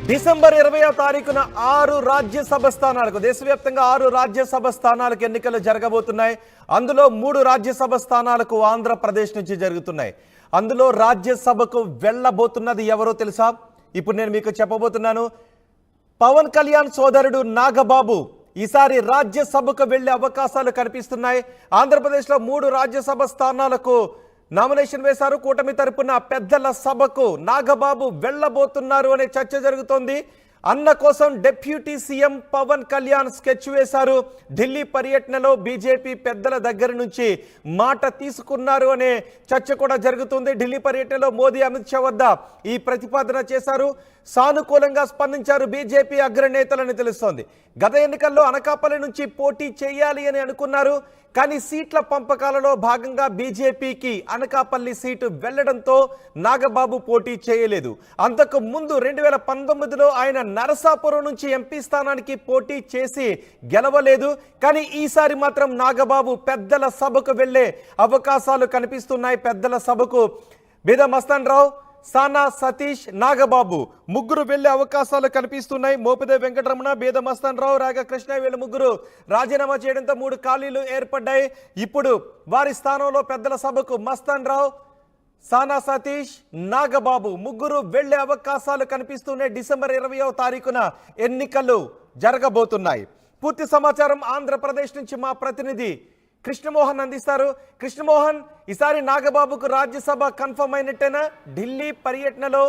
December 20వ తారీఖున 6 రాజ్యసభ స్థానాలకు దేశవ్యాప్తంగా 6 రాజ్యసభ స్థానాలకు ఎన్నికలు జరగబోతున్నాయి. అందులో 3 రాజ్యసభ స్థానాలకు ఆంధ్రప్రదేశ్ నుంచి జరుగుతున్నాయి. అందులో రాజ్యసభకు వెళ్ళబోతున్నది ఎవరో తెలుసా? ఇప్పుడు నేను మీకు చెప్పబోతున్నాను. పవన్ కళ్యాణ్ సోదరుడు నాగబాబు ఈసారి రాజ్యసభకు వెళ్లే అవకాశాలు కనిపిస్తున్నాయి. ఆంధ్రప్రదేశ్లో 3 రాజ్యసభ స్థానాలకు నామినేషన్ వేశారు. కూటమి తరపున పెద్దల సభకు నాగబాబు వెళ్ళబోతున్నారు అనే చర్చ జరుగుతోంది. అన్న కోసం deputy CM Pawan Kalyan sketch వేశారు. ఢిల్లీ పర్యటనలో బీజేపీ పెద్దల దగ్గర నుంచి మాట తీసుకున్నారు అనే చర్చ కూడా జరుగుతుంది. ఢిల్లీ పర్యటనలో మోదీ అమిత్ షా వద్ద ఈ ప్రతిపాదన చేశారు. సానుకూలంగా స్పందించారు బీజేపీ అగ్రనేతలని తెలుస్తోంది. గత ఎన్నికల్లో అనకాపల్లి నుంచి పోటీ చేయాలి అని అనుకున్నారు. కానీ సీట్ల పంపకాలలో భాగంగా బీజేపీకి అనకాపల్లి సీటు వెళ్లడంతో నాగబాబు పోటీ చేయలేదు. అంతకు ముందు 2019లో ఆయన నరసాపురం నుంచి ఎంపీ స్థానానికి పోటీ చేసి గెలవలేదు. కానీ ఈసారి మాత్రం నాగబాబు పెద్దల సభకు వెళ్లే అవకాశాలు కనిపిస్తున్నాయి. పెద్దల సభకు బీద మస్తాన్ రావు, సానా సతీష్, నాగబాబు ముగ్గురు వెళ్లే అవకాశాలు కనిపిస్తున్నాయి. మోపిదే వెంకటరమణ, బేద మస్తాన్ రావు, రాగ కృష్ణ వీళ్ళ ముగ్గురు రాజీనామా చేయడంతో 3 ఖాళీలు ఏర్పడ్డాయి. ఇప్పుడు వారి స్థానంలో పెద్దల సభకు మస్తాన్ రావు, సానా సతీష్, నాగబాబు ముగ్గురు వెళ్లే అవకాశాలు కనిపిస్తున్నాయి. డిసెంబర్ 20వ తారీఖున ఎన్నికలు జరగబోతున్నాయి. పూర్తి సమాచారం ఆంధ్రప్రదేశ్ నుంచి మా ప్రతినిధి కృష్ణమోహన్ అందిస్తారు. కృష్ణమోహన్, ఈసారి నాగబాబుకు రాజ్యసభ కన్ఫర్మ్ అయినట్టేనా? ఢిల్లీ పర్యటనలో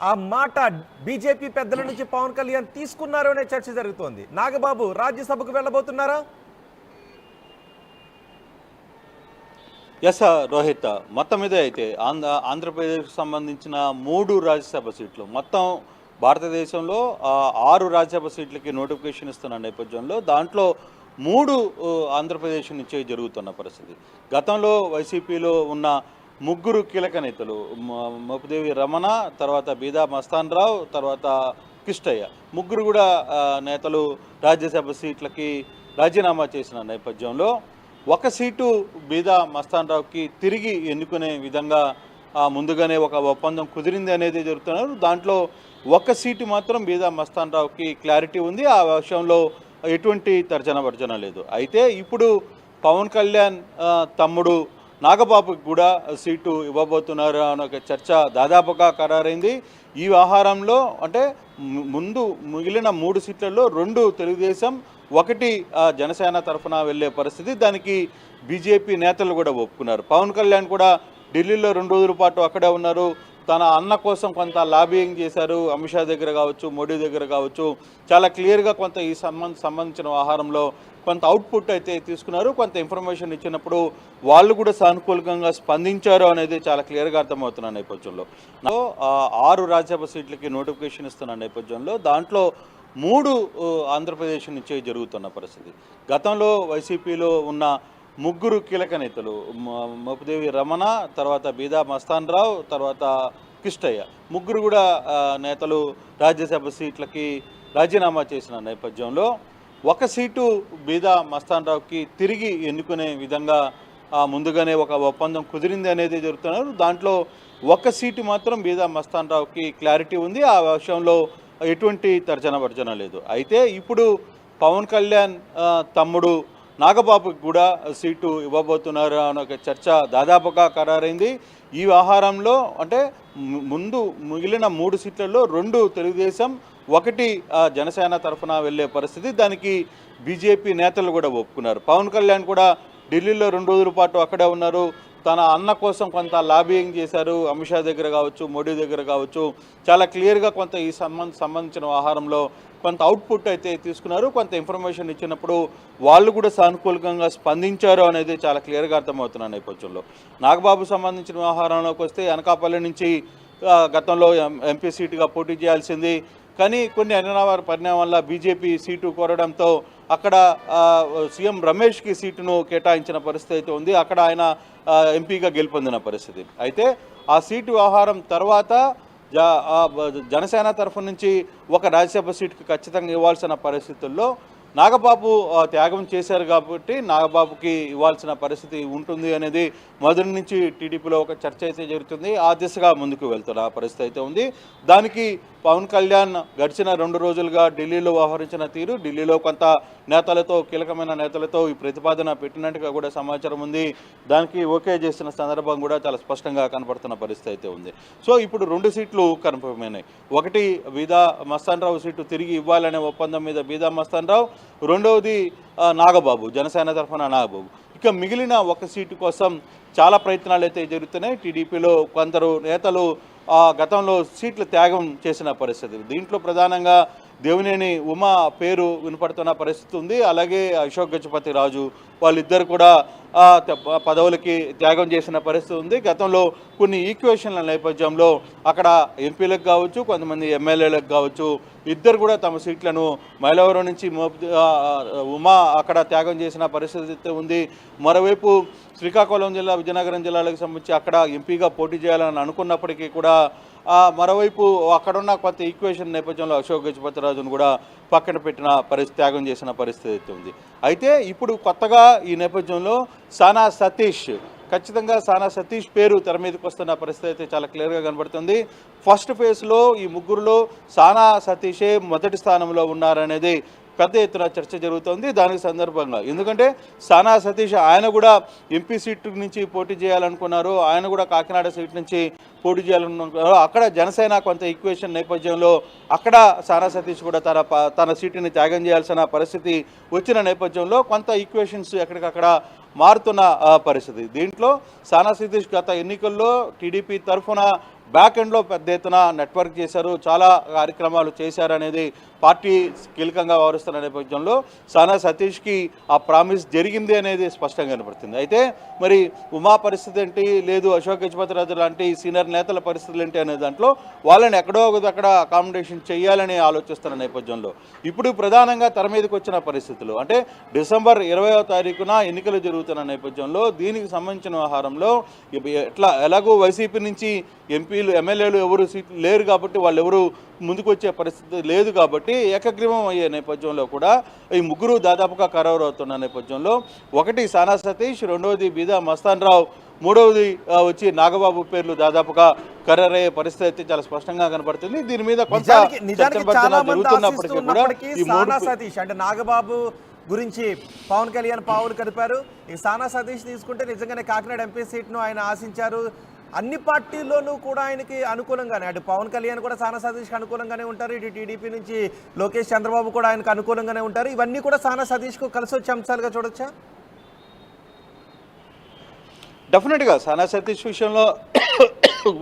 ఆ మాట బీజేపీ పెద్దల నుంచి పవన్ కళ్యాణ్ తీసుకున్నారు అనే చర్చ జరుగుతోంది. నాగబాబు రాజ్యసభకు వెళ్ళబోతున్నారా? ఎస్ రోహిత్, మొత్తం మీద అయితే ఆంధ్రప్రదేశ్కు సంబంధించిన 3 రాజ్యసభ సీట్లు, మొత్తం భారతదేశంలో 6 రాజ్యసభ సీట్లకి నోటిఫికేషన్ ఇస్తున్న నేపథ్యంలో దాంట్లో 3 ఆంధ్రప్రదేశ్ నుంచే జరుగుతున్న పరిస్థితి. గతంలో వైసీపీలో ఉన్న 3 కీలక నేతలు మోపిదేవి రమణ, తర్వాత బీదా మస్తాన్ రావు, తర్వాత కిష్టయ్య ముగ్గురు కూడా నేతలు రాజ్యసభ సీట్లకి రాజీనామా చేసిన నేపథ్యంలో ఒక సీటు బీదా మస్తాన్ రావుకి తిరిగి ఎన్నుకునే విధంగా ముందుగానే ఒక ఒప్పందం కుదిరింది అనేది జరుగుతున్నారు. దాంట్లో ఒక సీటు మాత్రం బీదా మస్తాన్ రావుకి క్లారిటీ ఉంది. ఆ విషయంలో ఎటువంటి తర్జన భర్జన లేదు. అయితే ఇప్పుడు పవన్ కళ్యాణ్ తమ్ముడు నాగబాబుకి కూడా సీటు ఇవ్వబోతున్నారు అనే ఒక చర్చ దాదాపుగా ఖరారైంది. ఈ వ్యవహారంలో అంటే ముందు మిగిలిన 3 సీట్లలో 2 తెలుగుదేశం, 1 జనసేన తరఫున వెళ్ళే పరిస్థితి. దానికి బీజేపీ నేతలు కూడా ఒప్పుకున్నారు. పవన్ కళ్యాణ్ కూడా ఢిల్లీలో 2 రోజుల పాటు అక్కడే ఉన్నారు. తన అన్న కోసం కొంత లాబియింగ్ చేశారు. అమిత్ షా దగ్గర కావచ్చు, మోడీ దగ్గర కావచ్చు. చాలా క్లియర్గా కొంత ఈ సంబంధించిన వ్యవహారంలో కొంత అవుట్పుట్ అయితే తీసుకున్నారు. కొంత ఇన్ఫర్మేషన్ ఇచ్చినప్పుడు వాళ్ళు కూడా సానుకూలంగా స్పందించారు అనేది చాలా క్లియర్గా అర్థమవుతున్న నేపథ్యంలో 6 రాజ్యసభ సీట్లకి నోటిఫికేషన్ ఇస్తున్న నేపథ్యంలో దాంట్లో 3 ఆంధ్రప్రదేశ్ నుంచే జరుగుతున్న పరిస్థితి. గతంలో వైసీపీలో ఉన్న 3 కీలక నేతలు మోపిదేవి రమణ, తర్వాత బీదా మస్తాన్ రావు, తర్వాత కిష్టయ్య ముగ్గురు కూడా నేతలు రాజ్యసభ సీట్లకి రాజీనామా చేసిన నేపథ్యంలో ఒక సీటు బీదా మస్తాన్ రావుకి తిరిగి ఎన్నుకునే విధంగా ముందుగానే ఒక ఒప్పందం కుదిరింది అనేది జరుగుతున్నారు. దాంట్లో ఒక సీటు మాత్రం బీదా మస్తాన్ రావుకి క్లారిటీ ఉంది. ఆ విషయంలో ఎటువంటి తర్జన భర్జన లేదు. అయితే ఇప్పుడు పవన్ కళ్యాణ్ తమ్ముడు నాగబాబుకి కూడా సీటు ఇవ్వబోతున్నారు అనే ఒక చర్చ దాదాపుగా ఖరారైంది. ఈ వ్యవహారంలో అంటే ముందు మిగిలిన 3 సీట్లలో 2 తెలుగుదేశం, 1 జనసేన తరఫున వెళ్ళే పరిస్థితి. దానికి బీజేపీ నేతలు కూడా ఒప్పుకున్నారు. పవన్ కళ్యాణ్ కూడా ఢిల్లీలో 2 రోజుల పాటు అక్కడే ఉన్నారు. తన అన్న కోసం కొంత లాబియింగ్ చేశారు. అమిత్ షా దగ్గర కావచ్చు, మోడీ దగ్గర కావచ్చు. చాలా క్లియర్గా కొంత ఈ సంబంధించిన వ్యవహారంలో కొంత అవుట్పుట్ అయితే తీసుకున్నారు. కొంత ఇన్ఫర్మేషన్ ఇచ్చినప్పుడు వాళ్ళు కూడా సానుకూలంగా స్పందించారు అనేది చాలా క్లియర్గా అర్థమవుతున్న నేపథ్యంలో నాగబాబు సంబంధించిన వ్యవహారంలోకి వస్తే అనకాపల్లి నుంచి గతంలో ఎంపీ సీటుగా పోటీ చేయాల్సింది. కానీ కొన్ని అనివార్య పరిణామాల వల్ల బీజేపీ సీటు కోరడంతో అక్కడ సీఎం రమేష్కి సీటును కేటాయించిన పరిస్థితి అయితే ఉంది. అక్కడ ఆయన ఎంపీగా గెలుపొందిన పరిస్థితి. అయితే ఆ సీటు వ్యవహారం తర్వాత జనసేన తరఫు నుంచి ఒక రాజ్యసభ సీటుకి ఖచ్చితంగా ఇవ్వాల్సిన పరిస్థితుల్లో నాగబాబు త్యాగం చేశారు కాబట్టి నాగబాబుకి ఇవ్వాల్సిన పరిస్థితి ఉంటుంది అనేది మొదటి నుంచి టీడీపీలో ఒక చర్చ అయితే జరుగుతుంది. ఆ దిశగా ముందుకు వెళ్తున్న పరిస్థితి అయితే ఉంది. దానికి పవన్ కళ్యాణ్ గడిచిన 2 రోజులుగా ఢిల్లీలో వ్యవహరించిన తీరు, ఢిల్లీలో కొంత నేతలతో కీలకమైన నేతలతో ఈ ప్రతిపాదన పెట్టినట్టుగా కూడా సమాచారం ఉంది. దానికి ఓకే చేసిన సందర్భం కూడా చాలా స్పష్టంగా కనపడుతున్న పరిస్థితి అయితే ఉంది. సో ఇప్పుడు 2 సీట్లు కన్ఫర్మ్ అయినాయి. ఒకటి బీదా మస్తాన్ రావు సీటు తిరిగి ఇవ్వాలనే ఒప్పందం మీద బీదా మస్తాన్ రావు, రెండవది నాగబాబు, జనసేన తరఫున నాగబాబు. ఇక మిగిలిన ఒక సీటు కోసం చాలా ప్రయత్నాలు అయితే జరుగుతున్నాయి. టీడీపీలో కొందరు నేతలు గతంలో సీట్లు త్యాగం చేసిన పరిస్థితి. దీంట్లో ప్రధానంగా దేవినేని ఉమా పేరు వినపడుతున్న పరిస్థితి ఉంది. అలాగే అశోక్ గజపతి రాజు వాళ్ళిద్దరు కూడా పదవులకి త్యాగం చేసిన పరిస్థితి ఉంది. గతంలో కొన్ని ఈక్వేషన్ల నేపథ్యంలో అక్కడ ఎంపీలకు కావచ్చు, కొంతమంది ఎమ్మెల్యేలకు కావచ్చు, ఇద్దరు కూడా తమ సీట్లను మైలవరం నుంచి ఉమా అక్కడ త్యాగం చేసిన పరిస్థితి ఉంది. మరోవైపు శ్రీకాకుళం జిల్లా, విజయనగరం జిల్లాలకు సంబంధించి అక్కడ ఎంపీగా పోటీ చేయాలని అనుకున్నప్పటికీ కూడా మరోవైపు అక్కడున్న కొత్త ఈక్వేషన్ నేపథ్యంలో అశోక్ గజపతిరాజును కూడా పక్కన పెట్టిన పరిస్థితి, త్యాగం చేసిన పరిస్థితి అయితే ఉంది. అయితే ఇప్పుడు కొత్తగా ఈ నేపథ్యంలో సానా సతీష్, ఖచ్చితంగా సానా సతీష్ పేరు తెర మీదకి వస్తున్న పరిస్థితి అయితే చాలా క్లియర్గా కనబడుతుంది. ఫస్ట్ ఫేజ్లో ఈ ముగ్గురులో సానా సతీషే మొదటి స్థానంలో ఉన్నారనేది పెద్ద ఎత్తున చర్చ జరుగుతోంది. దానికి సందర్భంగా ఎందుకంటే సానా సతీష్ ఆయన కూడా ఎంపీ సీటు నుంచి పోటీ చేయాలనుకున్నారు, ఆయన కూడా కాకినాడ సీట్ నుంచి పోటీ చేయాలనుకున్నారు. అక్కడ జనసేన కొంత ఈక్వేషన్ నేపథ్యంలో అక్కడ సానా సతీష్ కూడా తన సీటుని త్యాగం చేయాల్సిన పరిస్థితి వచ్చిన నేపథ్యంలో కొంత ఈక్వేషన్స్ ఎక్కడికక్కడ మారుతున్న పరిస్థితి. దీంట్లో సానా సతీష్ గత ఎన్నికల్లో టీడీపీ తరఫున బ్యాక్ ఎండ్లో పెద్ద ఎత్తున నెట్వర్క్ చేశారు, చాలా కార్యక్రమాలు చేశారనేది పార్టీ కీలకంగా వ్యవహరిస్తున్న నేపథ్యంలో సానా సతీష్కి ఆ ప్రామిస్ జరిగింది అనేది స్పష్టంగా కనపడుతుంది. అయితే మరి ఉమా పరిస్థితి ఏంటి, లేదు అశోక్ గజపతిరాజు లాంటి సీనియర్ నేతల పరిస్థితులు ఏంటి అనే దాంట్లో వాళ్ళని ఎక్కడో ఒకదక్కడ అకామిడేషన్ చేయాలని ఆలోచిస్తున్న నేపథ్యంలో ఇప్పుడు ప్రధానంగా తెర మీదకి వచ్చిన పరిస్థితులు అంటే డిసెంబర్ 20వ తారీఖున ఎన్నికలు జరుగుతున్న నేపథ్యంలో దీనికి సంబంధించిన వ్యవహారంలో ఎలాగో వైసీపీ నుంచి ఎంపీలు, ఎమ్మెల్యేలు ఎవరు సీట్లు లేరు కాబట్టి వాళ్ళు ఎవరు ముందుకు వచ్చే పరిస్థితి లేదు కాబట్టి ఏకగ్రీవం అయ్యే నేపథ్యంలో కూడా ఈ ముగ్గురు దాదాపుగా ఖరారు అవుతున్న నేపథ్యంలో ఒకటి సానా సతీష్, రెండవది బీదా మస్తాన్ రావు, మూడవది వచ్చి నాగబాబు పేర్లు దాదాపుగా ఖరారయ్యే పరిస్థితి అయితే చాలా స్పష్టంగా కనబడుతుంది. దీని మీద కొంత జరుగుతున్నప్పటికీ కూడా ఈ సానా సతీష్ అంటే నాగబాబు గురించి పవన్ కళ్యాణ్ పావులు కదిపారు. ఈ సానా సతీష్ తీసుకుంటే నిజంగానే కాకినాడ ఎంపీ సీట్ను ఆయన ఆశించారు. అన్ని పార్టీల్లోనూ కూడా ఆయనకి అనుకూలంగానే, అటు పవన్ కళ్యాణ్ కూడా సానా సతీష్కి అనుకూలంగానే ఉంటారు, ఇటు టీడీపీ నుంచి లోకేష్ చంద్రబాబు కూడా ఆయనకు అనుకూలంగానే ఉంటారు. ఇవన్నీ కూడా సానా సతీష్కు కలిసి వచ్చే అంశాలుగా చూడొచ్చా? డెఫినెట్గా సానా సతీష్ విషయంలో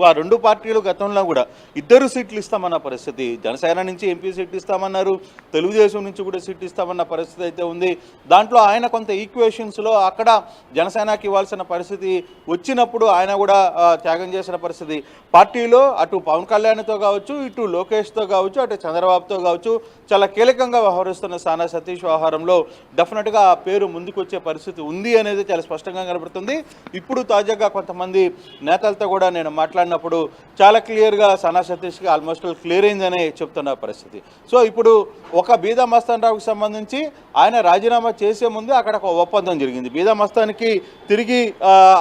ఆ 2 పార్టీలు గతంలో కూడా 2 సీట్లు ఇస్తామన్న పరిస్థితి, జనసేన నుంచి ఎంపీ సీట్లు ఇస్తామన్నారు, తెలుగుదేశం నుంచి కూడా సీట్లు ఇస్తామన్న పరిస్థితి అయితే ఉంది. దాంట్లో ఆయన కొంత ఈక్వేషన్స్లో అక్కడ జనసేనకి ఇవ్వాల్సిన పరిస్థితి వచ్చినప్పుడు ఆయన కూడా త్యాగం చేసిన పరిస్థితి. పార్టీలో అటు పవన్ కళ్యాణ్తో కావచ్చు, ఇటు లోకేష్తో కావచ్చు, అటు చంద్రబాబుతో కావచ్చు చాలా కీలకంగా వ్యవహరిస్తున్న సానా సతీష్ వ్యవహారంలో డెఫినెట్గా ఆ పేరు ముందుకు వచ్చే పరిస్థితి ఉంది అనేది చాలా స్పష్టంగా కనబడుతుంది. ఇప్పుడు తాజాగా కొంతమంది నేతలతో కూడా నేను మాట్లాడినప్పుడు చాలా క్లియర్గా సానా సతీష్కి ఆల్మోస్ట్ క్లియర్ అయిందని చెప్తున్న పరిస్థితి. సో ఇప్పుడు ఒక బీదా మస్తాన్ రావుకి సంబంధించి ఆయన రాజీనామా చేసే ముందు అక్కడ ఒక ఒప్పందం జరిగింది. బీదా మస్తాన్కి తిరిగి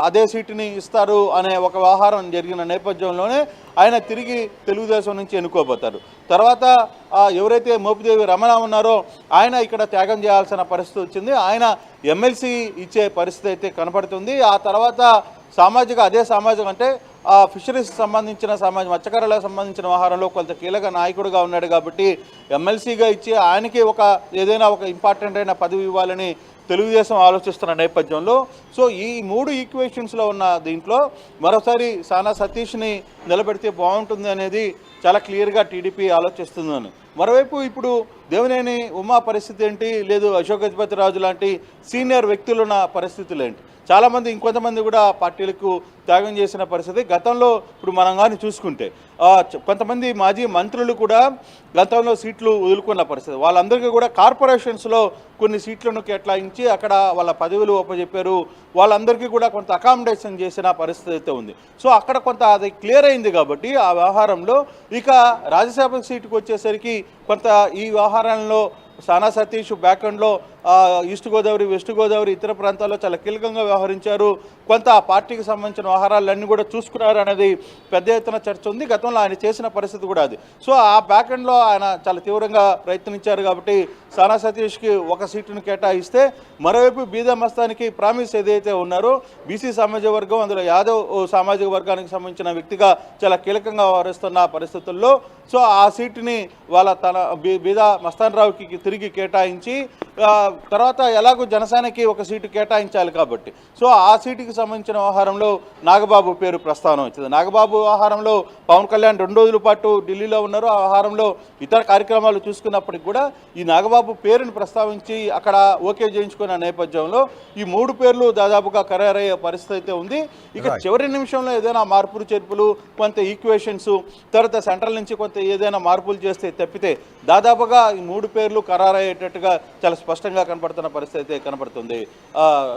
అదే సీటుని ఇస్తారు అనే ఒక వ్యవహారం జరిగిన నేపథ్యంలోనే ఆయన తిరిగి తెలుగుదేశం నుంచి ఎన్నుకోబోతారు. తర్వాత ఎవరైతే మోపిదేవి రమణ ఉన్నారో ఆయన ఇక్కడ త్యాగం చేయాల్సిన పరిస్థితి వచ్చింది. ఆయన ఎమ్మెల్సీ ఇచ్చే పరిస్థితి అయితే కనపడుతుంది. ఆ తర్వాత అదే సామాజిక అంటే ఫిషరీస్ సంబంధించిన మత్స్యకారులకు సంబంధించిన వ్యవహారంలో కొంత కీలక నాయకుడిగా ఉన్నాడు కాబట్టి ఎమ్మెల్సీగా ఇచ్చి ఆయనకి ఏదైనా ఒక ఇంపార్టెంట్ అయిన పదవి ఇవ్వాలని తెలుగుదేశం ఆలోచిస్తున్న నేపథ్యంలో సో ఈ 3 ఈక్వేషన్స్లో ఉన్న దీంట్లో మరోసారి సానా సతీష్ని నిలబెడితే బాగుంటుంది అనేది చాలా క్లియర్గా టీడీపీ ఆలోచిస్తుందని. మరోవైపు ఇప్పుడు దేవినేని ఉమా పరిస్థితి ఏంటి, లేదు అశోక్ గజపతిరాజు లాంటి సీనియర్ వ్యక్తులున్న పరిస్థితులు ఏంటి, చాలామంది ఇంకొంతమంది కూడా పార్టీలకు త్యాగం చేసిన పరిస్థితి. గతంలో ఇప్పుడు మనం కానీ చూసుకుంటే కొంతమంది మాజీ మంత్రులు కూడా గతంలో సీట్లు వదులుకున్న పరిస్థితి. వాళ్ళందరికీ కూడా కార్పొరేషన్స్లో కొన్ని సీట్లను కేటాయించి అక్కడ వాళ్ళ పదవులు ఒప్పజెప్పారు. వాళ్ళందరికీ కూడా కొంత అకామిడేషన్ చేసిన పరిస్థితి అయితే ఉంది. సో అక్కడ కొంత అది క్లియర్ అయింది కాబట్టి ఆ వ్యవహారంలో ఇక రాజ్యసభ సీటుకు వచ్చేసరికి కొంత ఈ వ్యవహారంలో సానా సతీష్ బ్యాక్ ఎండ్లో ఈస్ట్ గోదావరి, వెస్ట్ గోదావరి, ఇతర ప్రాంతాల్లో చాలా కీలకంగా వ్యవహరించారు. కొంత ఆ పార్టీకి సంబంధించిన వ్యవహారాలన్నీ కూడా చూసుకున్నారు అనేది పెద్ద ఎత్తున చర్చ ఉంది. గతంలో ఆయన చేసిన పరిస్థితి కూడా అది. సో ఆ బ్యాక్ ఎండ్లో ఆయన చాలా తీవ్రంగా ప్రయత్నించారు కాబట్టి సానా సతీష్కి ఒక సీటును కేటాయిస్తే, మరోవైపు బీదా మస్తానికి ప్రామిస్ ఏదైతే ఉన్నారో బీసీ సామాజిక వర్గం, అందులో యాదవ్ సామాజిక వర్గానికి సంబంధించిన వ్యక్తిగా చాలా కీలకంగా వ్యవహరిస్తున్న పరిస్థితుల్లో సో ఆ సీటుని తన బీదా మస్తాన్ రావుకి తిరిగి కేటాయించి తర్వాత ఎలాగో జనసేనకి ఒక సీటు కేటాయించాలి కాబట్టి సో ఆ సీటుకి సంబంధించిన వ్యవహారంలో నాగబాబు పేరు ప్రస్తావన వచ్చింది. నాగబాబు వ్యవహారంలో పవన్ కళ్యాణ్ 2 రోజుల పాటు ఢిల్లీలో ఉన్నారు. ఆ వ్యవహారంలో ఇతర కార్యక్రమాలు చూసుకున్నప్పటికి కూడా ఈ నాగబాబు పేరుని ప్రస్తావించి అక్కడ ఓకే చేయించుకున్న నేపథ్యంలో ఈ 3 పేర్లు దాదాపుగా ఖరారయ్యే పరిస్థితి అయితే ఉంది. ఇక చివరి నిమిషంలో ఏదైనా మార్పులు చేర్పులు, కొంత ఈక్వేషన్స్, తర్వాత సెంట్రల్ నుంచి కొంత ఏదైనా మార్పులు చేస్తే తప్పితే దాదాపుగా ఈ 3 పేర్లు ఖరారయ్యేటట్టుగా చాలా స్పష్టంగా కనపడుతున్న పరిస్థితి అయితే కనపడుతుంది.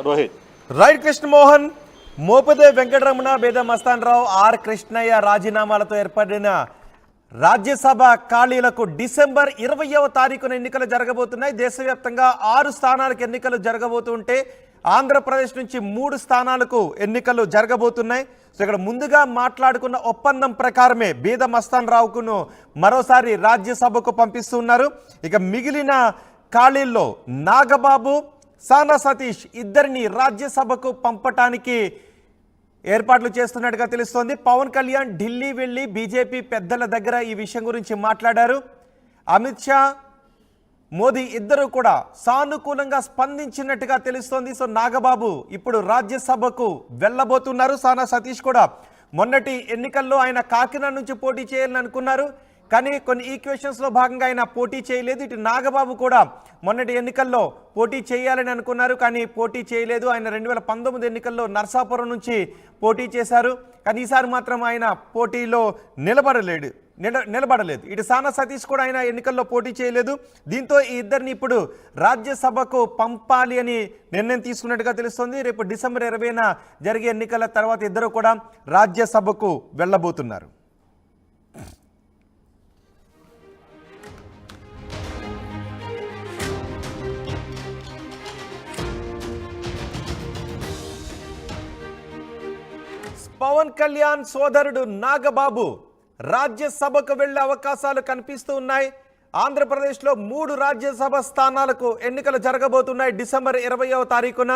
రోహిత్. రైట్ కృష్ణమోహన్, మోపిదే వెంకటరమణ, బేద మస్తాన్ రావు, ఆర్ కృష్ణయ్య రాజీనామాలతో ఏర్పడిన రాజ్యసభ ఖాళీలకు డిసెంబర్ 20వ తారీఖున ఎన్నికలు జరగబోతున్నాయి. దేశవ్యాప్తంగా 6 స్థానాలకు ఎన్నికలు జరగబోతుంటే ఆంధ్రప్రదేశ్ నుంచి 3 స్థానాలకు ఎన్నికలు జరగబోతున్నాయి. సో ఇక్కడ ముందుగా మాట్లాడుకున్న ఒప్పందం ప్రకారమే బీద మస్తాన్ రావుకును మరోసారి రాజ్యసభకు పంపిస్తున్నారు. ఇక మిగిలిన ఖాళీల్లో నాగబాబు, సానా సతీష్ ఇద్దరిని రాజ్యసభకు పంపటానికి ఏర్పాట్లు చేస్తున్నట్టుగా తెలుస్తోంది. పవన్ కళ్యాణ్ ఢిల్లీ వెళ్ళి బీజేపీ పెద్దల దగ్గర ఈ విషయం గురించి మాట్లాడారు. అమిత్ షా, మోదీ ఇద్దరు కూడా సానుకూలంగా స్పందించినట్టుగా తెలుస్తోంది. సో నాగబాబు ఇప్పుడు రాజ్యసభకు వెళ్ళబోతున్నారు. సానా సతీష్ కూడా మొన్నటి ఎన్నికల్లో ఆయన కాకినాడ నుంచి పోటీ చేయాలని అనుకున్నారు, కానీ కొన్ని ఈక్వేషన్స్లో భాగంగా ఆయన పోటీ చేయలేదు. ఇటు నాగబాబు కూడా మొన్నటి ఎన్నికల్లో పోటీ చేయాలని అనుకున్నారు, కానీ పోటీ చేయలేదు. ఆయన 2019 ఎన్నికల్లో నర్సాపురం నుంచి పోటీ చేశారు, కానీ ఈసారి మాత్రం ఆయన పోటీలో నిలబడలేదు. ఇటు సానా సతీష్ కూడా ఆయన ఎన్నికల్లో పోటీ చేయలేదు. దీంతో ఈ ఇద్దరిని ఇప్పుడు రాజ్యసభకు పంపాలి అని నిర్ణయం తీసుకున్నట్టుగా తెలుస్తుంది. రేపు డిసెంబర్ 20న జరిగే ఎన్నికల తర్వాత ఇద్దరు కూడా రాజ్యసభకు వెళ్ళబోతున్నారు. పవన్ కళ్యాణ్ సోదరుడు నాగబాబు రాజ్యసభకు వెళ్లే అవకాశాలు కనిపిస్తూ ఉన్నాయి. ఆంధ్రప్రదేశ్లో 3 రాజ్యసభ స్థానాలకు ఎన్నికలు జరగబోతున్నాయి. డిసెంబర్ 20వ తారీఖున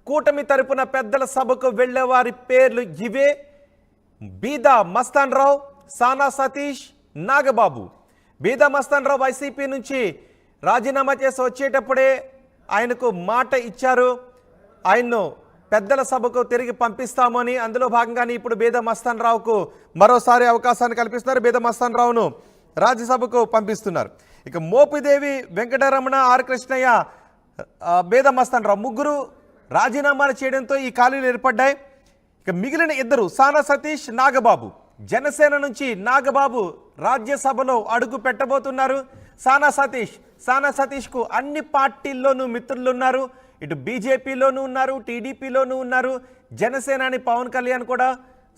కూటమి తరపున పెద్దల సభకు వెళ్లే వారి పేర్లు ఇవే: బీదా మస్తాన్ రావు, సానా సతీష్, నాగబాబు. బీదా మస్తాన్ రావు వైసీపీ నుంచి రాజీనామా చేసి వచ్చేటప్పుడే ఆయనకు మాట ఇచ్చారు, ఆయన్ను పెద్దల సభకు తిరిగి పంపిస్తామని. అందులో భాగంగానే ఇప్పుడు బీదా మస్తాన్ రావుకు మరోసారి అవకాశాన్ని కల్పిస్తున్నారు. బీదా మస్తాన్ రావును రాజ్యసభకు పంపిస్తున్నారు. ఇక మోపిదేవి వెంకటరమణ, ఆర్ కృష్ణయ్య, బీదా మస్తాన్ రావు ముగ్గురు రాజీనామాలు చేయడంతో ఈ ఖాళీలు ఏర్పడ్డాయి. ఇక మిగిలిన ఇద్దరు సానా సతీష్, నాగబాబు. జనసేన నుంచి నాగబాబు రాజ్యసభలో అడుగు పెట్టబోతున్నారు. సానా సతీష్కు అన్ని పార్టీల్లోనూ మిత్రులున్నారు. ఇటు బీజేపీలోనూ ఉన్నారు, టీడీపీలోనూ ఉన్నారు. జనసేనాని పవన్ కళ్యాణ్ కూడా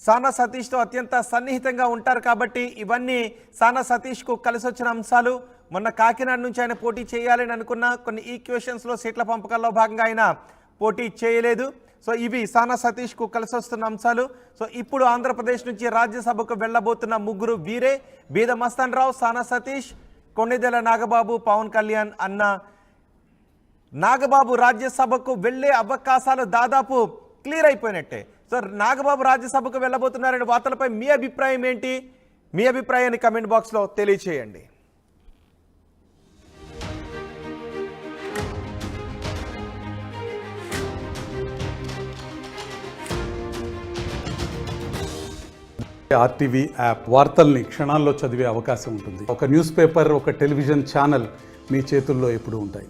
సానా సతీష్తో అత్యంత సన్నిహితంగా ఉంటారు కాబట్టి ఇవన్నీ సానా సతీష్కు కలిసి వచ్చిన అంశాలు. మొన్న కాకినాడ నుంచి ఆయన పోటీ చేయాలని అనుకున్న కొన్ని ఈక్వేషన్స్లో సీట్ల పంపకాల్లో భాగంగా ఆయన పోటీ చేయలేదు. సో ఇవి సానా సతీష్కు కలిసి వస్తున్న అంశాలు. సో ఇప్పుడు ఆంధ్రప్రదేశ్ నుంచి రాజ్యసభకు వెళ్ళబోతున్న ముగ్గురు వీరే: బీద మస్తాన్ రావు, సానా సతీష్, కొణిదెల నాగబాబు, పవన్ కళ్యాణ్ అన్న. నాగబాబు రాజ్యసభకు వెళ్ళే అవకాశాలు దాదాపు క్లియర్ అయిపోయినట్టే. సో నాగబాబు రాజ్యసభకు వెళ్ళబోతున్నారనే వార్తలపై మీ అభిప్రాయం ఏంటి? మీ అభిప్రాయాన్ని కమెంట్ బాక్స్లో తెలియచేయండి. ఆర్టీవీ యాప్ వార్తల్ని క్షణాల్లో చదివే అవకాశం ఉంటుంది. ఒక న్యూస్ పేపర్, ఒక టెలివిజన్ ఛానల్ మీ చేతుల్లో ఎప్పుడూ ఉంటాయి.